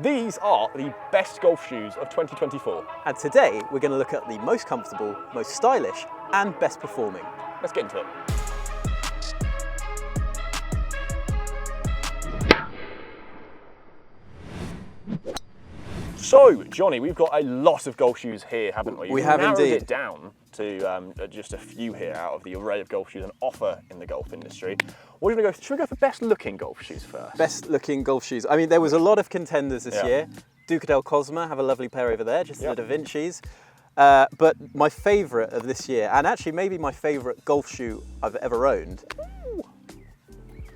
These are the best golf shoes of 2024. And today we're going to look at the most comfortable, most stylish and best performing. Let's get into it. So, Johnny, we've got a lot of golf shoes here, haven't we? We have narrowed indeed. it down to just a few here out of the array of golf shoes on offer in the golf industry. What are we going to go? Should we go for best looking golf shoes first? Best looking golf shoes. I mean, there was a lot of contenders this Yeah. year. Duca del Cosma have a lovely pair over there, just Yep. the Da Vinci's. But my favourite of this year, and actually maybe my favourite golf shoe I've ever owned,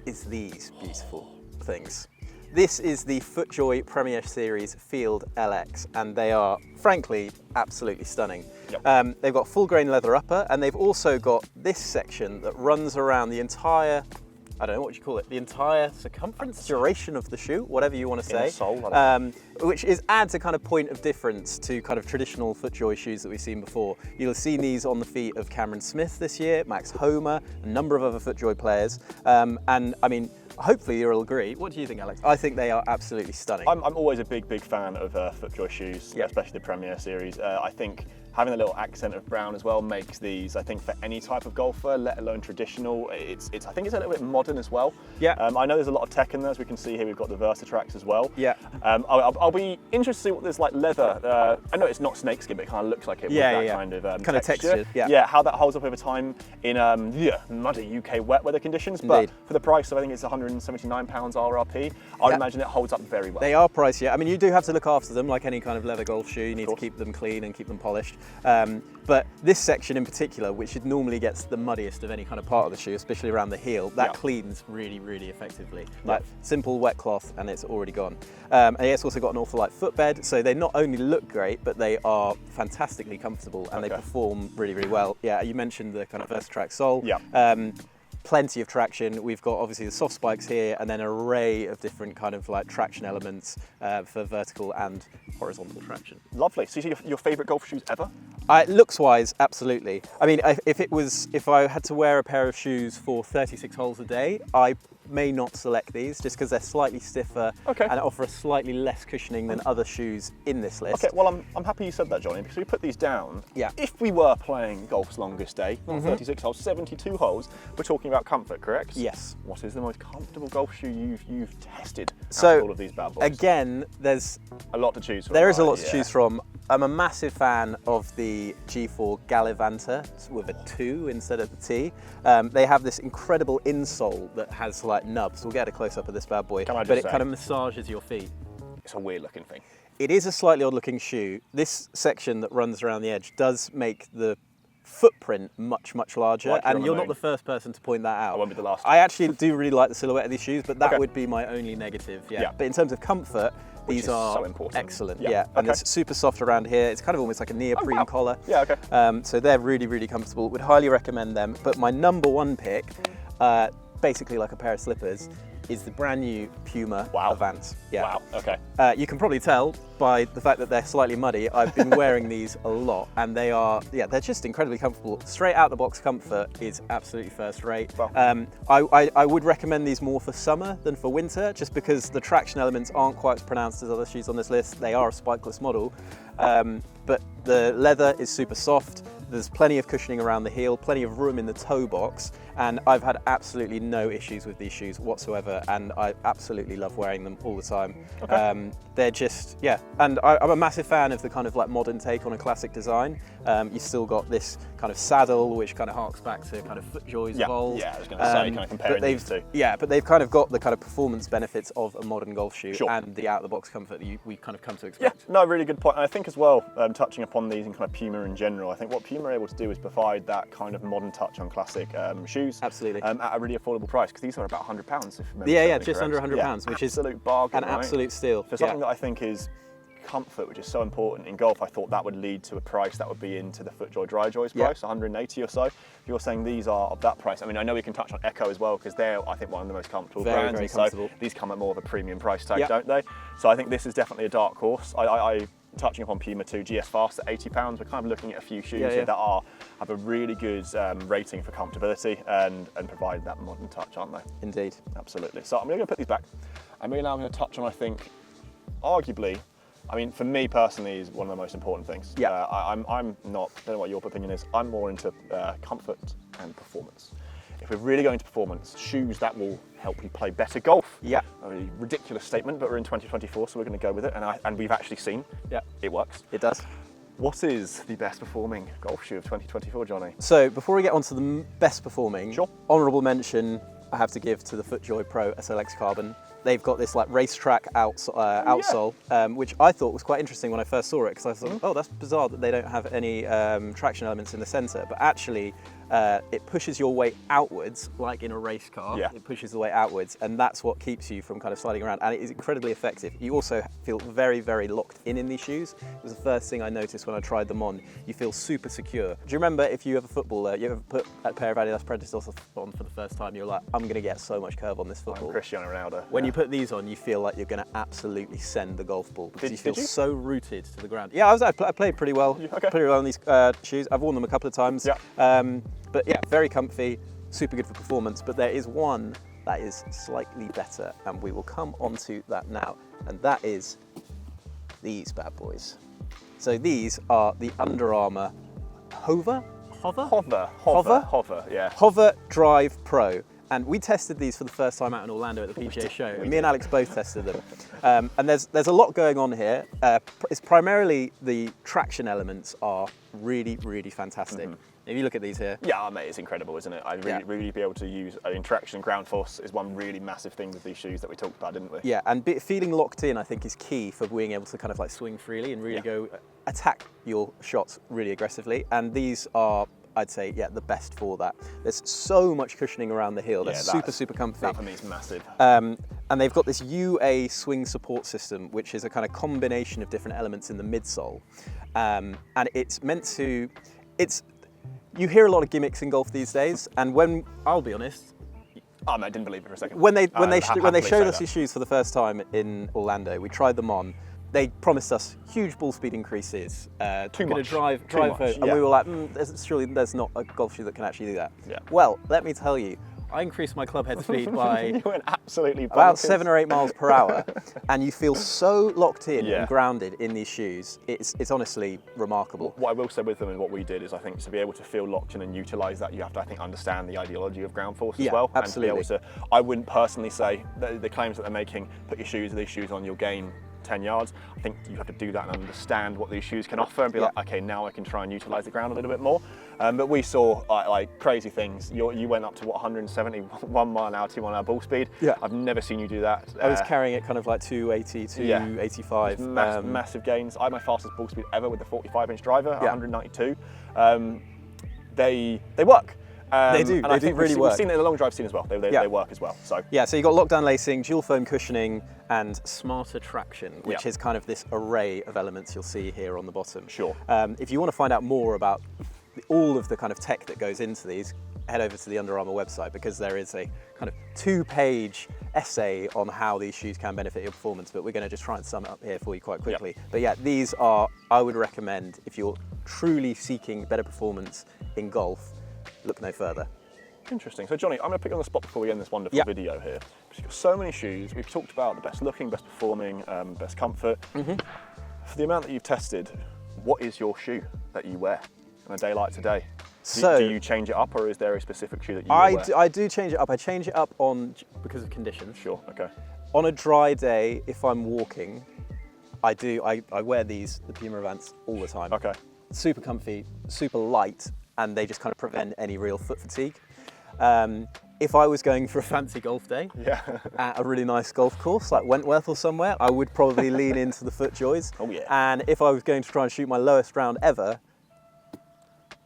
is these beautiful things. This is the FootJoy Premier Series Field LX, and they are, frankly, absolutely stunning. Yep. They've got full grain leather upper, and they've also got this section that runs around the entire, I don't know what you call it, the entire circumference, duration of the shoe, whatever you want to say. Inner sole, I don't Which adds a kind of point of difference to kind of traditional FootJoy shoes that we've seen before. You'll have seen these on the feet of Cameron Smith this year, Max Homa, a number of other FootJoy players, and I mean, hopefully you'll agree. What do you think, Alex? I think they are absolutely stunning. I'm always a big fan of FootJoy shoes, Yep. especially the Premier Series. I think having a little accent of brown as well makes these, I think, for any type of golfer, let alone traditional. I think it's a little bit modern as well. Yeah. I know there's a lot of tech in there, as we can see here. We've got the Versatrax as well. Yeah. I'll be interested to see what this like leather. I know it's not snakeskin, but it kind of looks like it with that kind of kind of textured. Yeah. Yeah. How that holds up over time in muddy UK wet weather conditions. But Indeed. for the price of, I think it's £179 RRP, I would Yeah. imagine it holds up very well. They are pricey. I mean, you do have to look after them like any kind of leather golf shoe. You need to keep them clean and keep them polished. But this section in particular, which normally gets the muddiest of any kind of part of the shoe, especially around the heel, that Yeah. cleans really, really effectively. Like simple wet cloth and it's already gone. And it's also got an awful light footbed, so they not only look great, but they are fantastically comfortable and they Okay. perform really, really well. Yeah, you mentioned the kind of Versatrax sole. Yeah. Plenty of traction. We've got obviously the soft spikes here and then an array of different kind of like traction elements for vertical and horizontal traction. Lovely. So your favourite golf shoes ever? Looks wise, absolutely. I mean, if I had to wear a pair of shoes for 36 holes a day, I may not select these just because they're slightly stiffer Okay. and offer a slightly less cushioning than other shoes in this list. Okay, well, I'm happy you said that, Johnny, because we put these down. Yeah. If we were playing golf's longest day, not 36 holes, 72 holes, we're talking about comfort, correct? Yes. What is the most comfortable golf shoe you've tested out So, of all of these bad boys? Again, there's A lot to choose from. There is a right? lot to choose from. I'm a massive fan of the G4 Gallivanta with a 2 instead of the T. They have this incredible insole that has like nubs. We'll get a close up of this bad boy, Can I just but it say- kind of massages your feet. It's a weird looking thing. It is a slightly odd looking shoe. This section that runs around the edge does make the footprint much, much larger, Like you're on and the you're not moon. the first person to point that out. I won't be the last. I actually do really like the silhouette of these shoes, but that Okay. would be my only negative. Yeah. Yeah. But in terms of comfort, Which these is are so important. excellent. Yeah. Yeah. And Okay. it's super soft around here. It's kind of almost like a neoprene wow. collar. Yeah, okay. So they're really, really comfortable. Would highly recommend them. But my number one pick, basically like a pair of slippers, is the brand new Puma Wow. Avance. Yeah. Wow, okay. You can probably tell by the fact that they're slightly muddy. I've been wearing these a lot, and they're just incredibly comfortable. Straight out the box comfort is absolutely first rate. Wow. I would recommend these more for summer than for winter, just because the traction elements aren't quite as pronounced as other shoes on this list. They are a spikeless model, but the leather is super soft. There's plenty of cushioning around the heel, plenty of room in the toe box, and I've had absolutely no issues with these shoes whatsoever, and I absolutely love wearing them all the time. Okay. They're just, yeah, and I'm a massive fan of the kind of like modern take on a classic design. You still got this kind of saddle, which kind of harks back to kind of FootJoy's Yeah, Evolve. yeah, I was going to say, kind of comparing these two. Yeah, but they've kind of got the kind of performance benefits of a modern golf shoe Sure. and the out-of-the-box comfort that we kind of come to Yeah, expect. no, really good point. And I think as well, touching upon these and kind of Puma in general, I think what Puma are able to do is provide that kind of modern touch on classic shoes. Absolutely. At a really affordable price, because these are about £100, if I remember Yeah, correctly, just under correct? £100, which is absolute bargain, an right? absolute steal. For something that I think is comfort, which is so important in golf, I thought that would lead to a price that would be into the FootJoy Dryjoy's Yeah. price, 180 or so. If you're saying these are of that price, I mean, I know we can touch on Echo as well, because they're, I think, one of the most comfortable Very, brands. very and comfortable. So these come at more of a premium price tag, Yeah. don't they? So I think this is definitely a dark horse. I touching upon Puma 2 GS Fast at £80, we're kind of looking at a few shoes Yeah, here yeah. that have a really good rating for comfortability and provide that modern touch, aren't they? Indeed. Absolutely. So I'm going to put these back. I'm now going to touch on, I think, arguably, I mean, for me personally, is one of the most important things. Yeah. I'm not, I don't know what your opinion is, I'm more into comfort and performance. If we're really going to performance, shoes that will help you play better golf. Yeah. A really ridiculous statement, but we're in 2024, so we're going to go with it, and we've actually seen it works. It does. What is the best performing golf shoe of 2024, Johnny? So before we get on to the best performing, Sure. honourable mention I have to give to the FootJoy Pro SLX Carbon. They've got this like racetrack outsole, which I thought was quite interesting when I first saw it, because I thought, oh, that's bizarre that they don't have any traction elements in the centre. But actually, it pushes your weight outwards, like in a race car. Yeah. It pushes the weight outwards, and that's what keeps you from kind of sliding around. And it is incredibly effective. You also feel very, very locked in these shoes. It was the first thing I noticed when I tried them on. You feel super secure. Do you remember, if you have a footballer, you ever put a pair of Adidas Predators on for the first time, you're like, I'm going to get so much curve on this football. Cristiano Ronaldo. When you put these on, you feel like you're going to absolutely send the golf ball, because you feel did you? so rooted to the ground. Yeah, I played pretty well. Okay. Pretty well on these shoes. I've worn them a couple of times. Yeah. But yeah, very comfy, super good for performance. But there is one that is slightly better, and we will come onto that now. And that is these bad boys. So these are the Under Armour Hover, yeah. Hover Drive Pro. And we tested these for the first time out in Orlando at the PGA show. And me and Alex both tested them. And there's a lot going on here. It's primarily the traction elements are really, really fantastic. If you look at these here. Yeah, mate, it's incredible, isn't it? I'd really be able to use traction and ground force is one really massive thing with these shoes that we talked about, didn't we? Yeah, and feeling locked in, I think, is key for being able to kind of like swing freely and really go attack your shots really aggressively. And these are, I'd say, the best for that. There's so much cushioning around the heel. They're super comfy. That for me is massive. And they've got this UA swing support system, which is a kind of combination of different elements in the midsole. And it's meant to, you hear a lot of gimmicks in golf these days, and when, I'll be honest, I didn't believe it for a second. when they showed us these shoes for the first time in Orlando, we tried them on. They promised us huge ball speed increases. Too much. Drive much, and we were like, surely there's not a golf shoe that can actually do that. Yeah. Well, let me tell you, I increased my club head speed by You went absolutely about bonkers. 7 or 8 miles per hour, and you feel so locked in Yeah. and grounded in these shoes. It's honestly remarkable. What I will say with them and what we did is, I think, to be able to feel locked in and utilise that, you have to, I think, understand the ideology of ground force as well. Absolutely. And to be able to, I wouldn't personally say the claims that they're making, put these shoes on, you'll gain 10 yards. I think you have to do that and understand what these shoes can offer and be like, okay, now I can try and utilise the ground a little bit more. But we saw like crazy things. You went up to 171 mile an hour, 2 mile an hour ball speed. Yeah. I've never seen you do that. I was carrying it kind of like 280, 285. Massive gains. I had my fastest ball speed ever with the 45-inch driver, 192. They work. They do. And They I do think really we've work. seen it in the long drive scene as well. They work as well. So Yeah, so you've got lockdown lacing, dual foam cushioning, and smarter traction, which is kind of this array of elements you'll see here on the bottom. Sure. If you want to find out more about all of the kind of tech that goes into these, head over to the Under Armour website, because there is a kind of 2-page essay on how these shoes can benefit your performance, but we're going to just try and sum it up here for you quite quickly. But yeah, these are, I would recommend, if you're truly seeking better performance in golf, look no further. Interesting. So Johnny, I'm going to put you on the spot before we end this wonderful video here. You've got so many shoes. We've talked about the best looking, best performing, best comfort. For the amount that you've tested, what is your shoe that you wear on a day like today? Do you change it up, or is there a specific shoe that you wear? I do change it up. I change it up because of conditions. Sure, okay. On a dry day, if I'm walking, I wear the Puma Avance all the time. Okay. Super comfy, super light, and they just kind of prevent any real foot fatigue. If I was going for a fancy golf day at a really nice golf course like Wentworth or somewhere, I would probably lean into the FootJoys. Oh yeah. And if I was going to try and shoot my lowest round ever,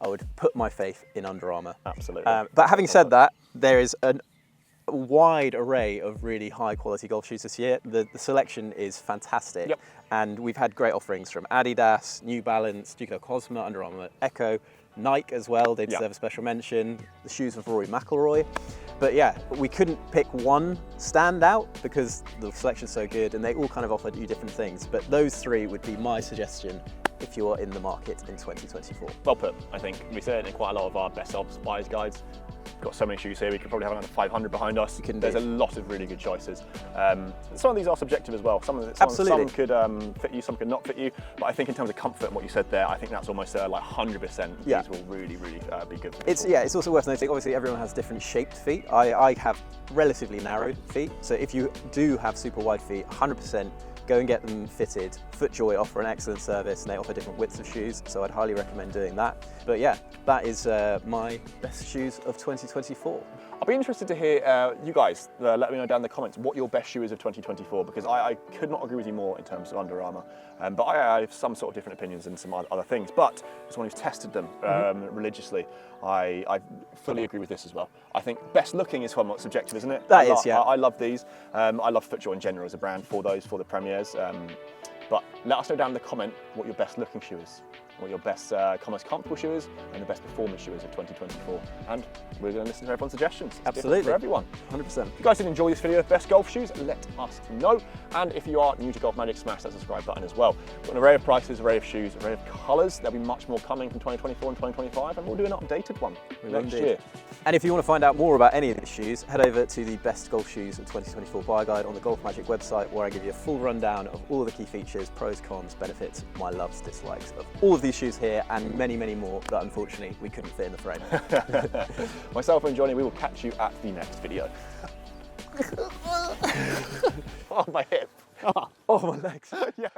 I would put my faith in Under Armour. Absolutely. But having said that, there is a wide array of really high quality golf shoes this year. The selection is fantastic. Yep. And we've had great offerings from Adidas, New Balance, Duco Cosma, Under Armour Echo, Nike as well. They deserve a special mention. The shoes of Rory McIlroy. But yeah, we couldn't pick one standout because the selection's so good and they all kind of offered you different things. But those 3 would be my suggestion if you are in the market in 2024. Well put, I think. We say it in quite a lot of our best self buyers guides. got so many shoes here, we could probably have another 500 behind us. can There's do. a lot of really good choices. Some of these are subjective as well. Some Absolutely. could fit you, some could not fit you. But I think in terms of comfort and what you said there, I think that's almost like 100%. Yeah. These will really be good for It's people. it's also worth noting. Obviously, everyone has different shaped feet. I have relatively narrow feet, so if you do have super wide feet, 100%. Go and get them fitted. FootJoy offer an excellent service and they offer different widths of shoes, so I'd highly recommend doing that. But yeah, that is my best shoes of 2024. I'll be interested to hear you guys let me know down in the comments what your best shoe is of 2024, because I could not agree with you more in terms of Under Armour. But I have some sort of different opinions and some other things. But as someone who's tested them religiously, I fully agree with this as well. I think best looking is somewhat subjective, isn't it? That is, yeah. I love these. I love FootJoy in general as a brand for the premieres. But let us know down in the comment what your best looking shoe is, what your best most comfortable shoe is, and the best performance shoe is of 2024. And we're going to listen to everyone's suggestions. It's different Absolutely. for everyone. 100%. If you guys did enjoy this video of best golf shoes, let us know. And if you are new to Golf Magic, smash that subscribe button as well. We've got an array of prices, array of shoes, array of colours. There'll be much more coming from 2024 and 2025, and we'll do an updated one next year. And if you want to find out more about any of these shoes, head over to the Best Golf Shoes of 2024 buy guide on the Golf Magic website, where I give you a full rundown of all the key features, pros, cons, benefits, my loves, dislikes of all of these shoes here, and many, many more that unfortunately we couldn't fit in the frame. Myself and Johnny, we will catch you at the next video. Oh, my hip. Oh, my legs. Yeah.